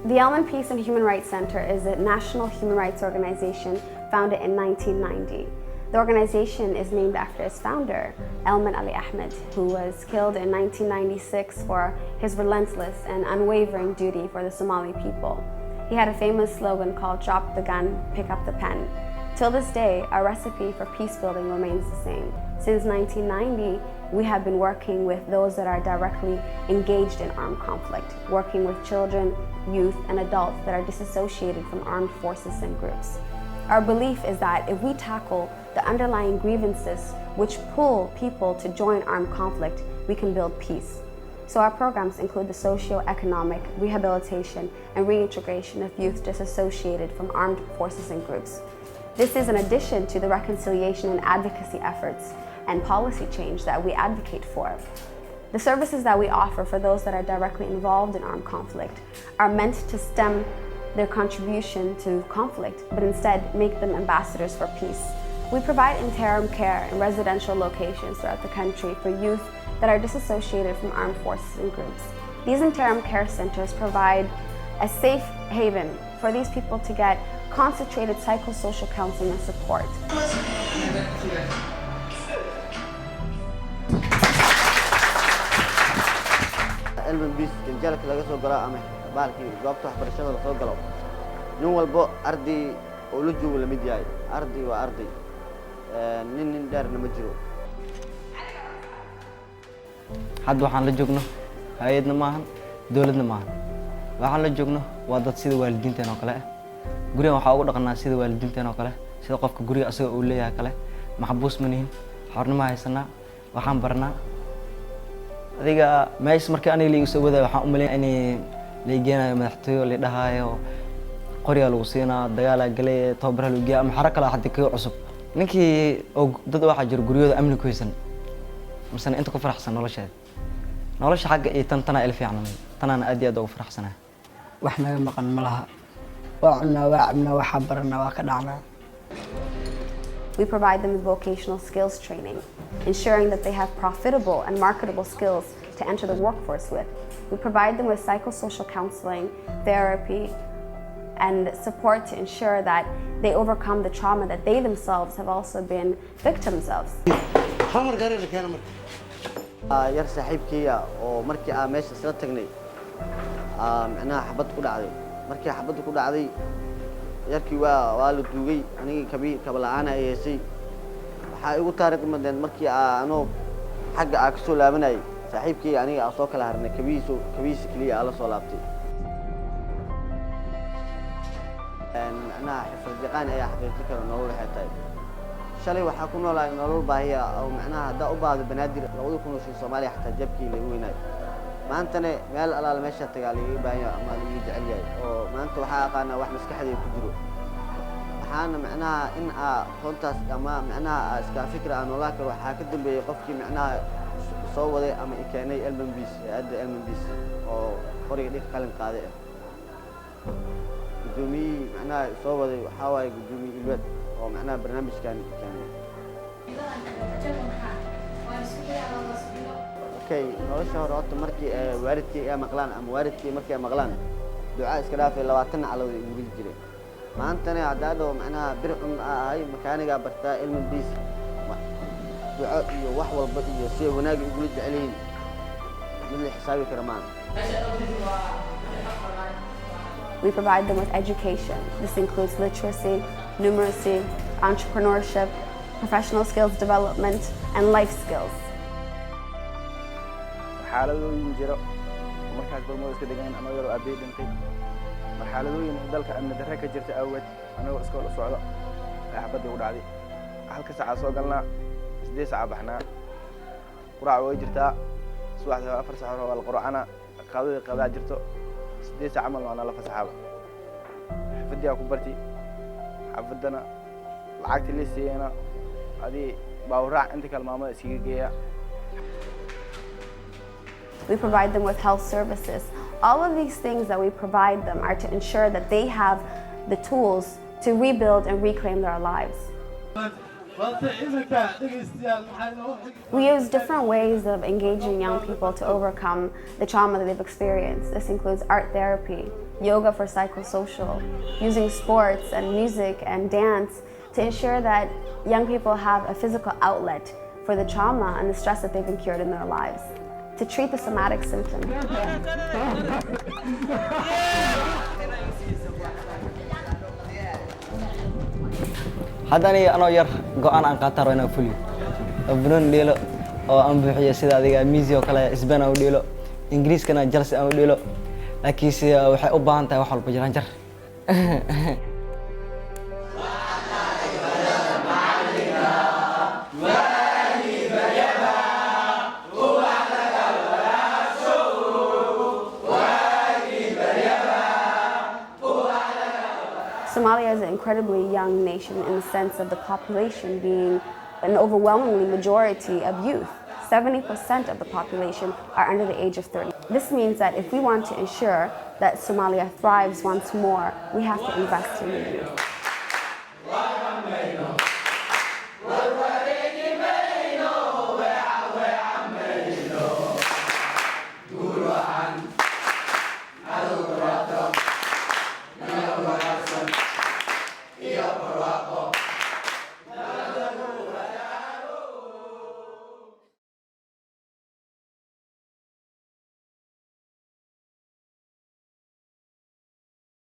The Elman Peace and Human Rights Center is a national human rights organization founded in 1990. The organization is named after its founder, Elman Ali Ahmed, who was killed in 1996 for his relentless and unwavering duty for the Somali people. He had a famous slogan called "Drop the gun, pick up the pen." Till this day, our recipe for peace building remains the same. Since 1990, we have been working with those that are directly engaged in armed conflict, working with children, youth, and adults that are disassociated from armed forces and groups. Our belief is that if we tackle the underlying grievances which pull people to join armed conflict, we can build peace. So our programs include the socio-economic rehabilitation and reintegration of youth disassociated from armed forces and groups. This is in addition to the reconciliation and advocacy efforts and policy change that we advocate for. The services that we offer for those that are directly involved in armed conflict are meant to stem their contribution to conflict, but instead make them ambassadors for peace. We provide interim care in residential locations throughout the country for youth that are disassociated from armed forces and groups. These interim care centers provide a safe haven for these people to get concentrated psychosocial counseling and support. Elman Peace jalka laga soo galo ama baalkii goobta waxbarashada la soo galo nin walba arday oo la joogo la mid yahay arday waa arday nin dheerna ma jiro hadda waxaan la joogno hay'adna maahan dawladna maahan waxaan la joogno waa dad sida waalidiinteen oo kale guriga waxa ugu dhaqanaa sida waalidiinteen oo kale sida qofka guriga asaga uu leeyahay kale maxbuus ma nihin xornimo haysanaa waxaan barnaa adiga meesh markii aniga liigu soo waday waxaan u maleeyay inay leegeenayo madaxtooyo la dhahayo Qoriga lagu siinaa dagaal galay tababar lagu geeyay ama xaraka la hadii ka cusub ninkii oo dad waxa jir guriyada amni ku haysan مثلا انت كفرح حسن ولا شيء ولا شيء حق تنتنا الف يعني تنا ادي ادو فرح سنه واحنا مقن ملها وعنا وعبنا وحبرنا وكدعنا. We provide them with vocational skills training, ensuring that they have profitable and marketable skills to enter the workforce with. We provide them with psychosocial counseling, therapy, and support to ensure that they overcome the trauma that they themselves have also been victims of. yar saaxiibkiya oo markii aan meesha isla tagnay macnaha xabad ku dhacday markii xabad ku dhacday yarkii waa la duugay aniga kabala'aan ay yeeshay waxa igu taariikh madeen markii aanu xagga ka soo laabanay saaxiibkii aniga soo kala harnay kabiisi kaliya ala soo laabtay macnaha xifrad ayaa xaqiiqi karo nolol xeetay shalay waxa ku noolaa nolol baahiya oo macnaha hada u baahdo banaadir labada kun oo Soomaaliya xataa jabkii la weynay maantana meel alaal meesha tagaalay baahiya ama la jecel yahay oo maanta waxa aqaana wax maskaxdeeda ku jiro waxaana macnaha in qontaas ama macnaha iska fikir aan nolol kale waxa ka dambeeyay qofkii macnaha soo waday ama keenay Elman Peace hadda Elman Peace oo Qoriga dhig qalin qaaday gudoomiye macnaha soo waday waxa waay gudoomiye ilwad oo macnaha barnaamijkan keenay okay nolosha hore markii waalidkii ay maqlaan ama waalidkii markii ay maqlaan ducaa iska dhaafay 20 calood ugu jiray maantana hadaado macnaha bircun ay makaaniga bartaa Elman Peace ducaa iyo wax walba iyo si wanaag ugu jeceliin mid la xisaabi karo maan. We provide them with education. This includes literacy, numeracy, entrepreneurship, professional skills development, and life skills. xaaladooyin jiro markaas barmood iska degan ama yar aabay dhintay marxaladooyin dalka amni darre ka jirta awgeed anaga iskool socdo xabadii u dhacday halka saac soo galnaa 8 saac baxnaa quraac way jirtaa subaxda 4 saac oo la quraacana qaadada qadaa jirto 8 saac amal waana la fasaxaba xafadiya ku barti xafadana lacagti la siiyana adii baawraac inta kalmaamada iskiga geeya. We provide them with health services. All of these things that we provide them are to ensure that they have the tools to rebuild and reclaim their lives. We use different ways of engaging young people to overcome the trauma that they've experienced. This includes art therapy, yoga for psychosocial, using sports and music and dance to ensure that young people have a physical outlet for the trauma and the stress that they've incurred in their lives, to treat the somatic symptoms. hadda aniga anoo yar go'aan aan qaataan waa inaan fuliyo oo banooni dheelo oo aan buuxiyo sida adiga miisi oo kale Spain aan u dheelo Ingiriiskana Chelsea aan u dheelo laakiinse waxay u baahan tahay wax walba jiraan jar Somalia is an incredibly young nation in the sense of the population being an overwhelmingly majority of youth. 70% of the population are under the age of 30. This means that if we want to ensure that Somalia thrives once more, we have to invest in the youth.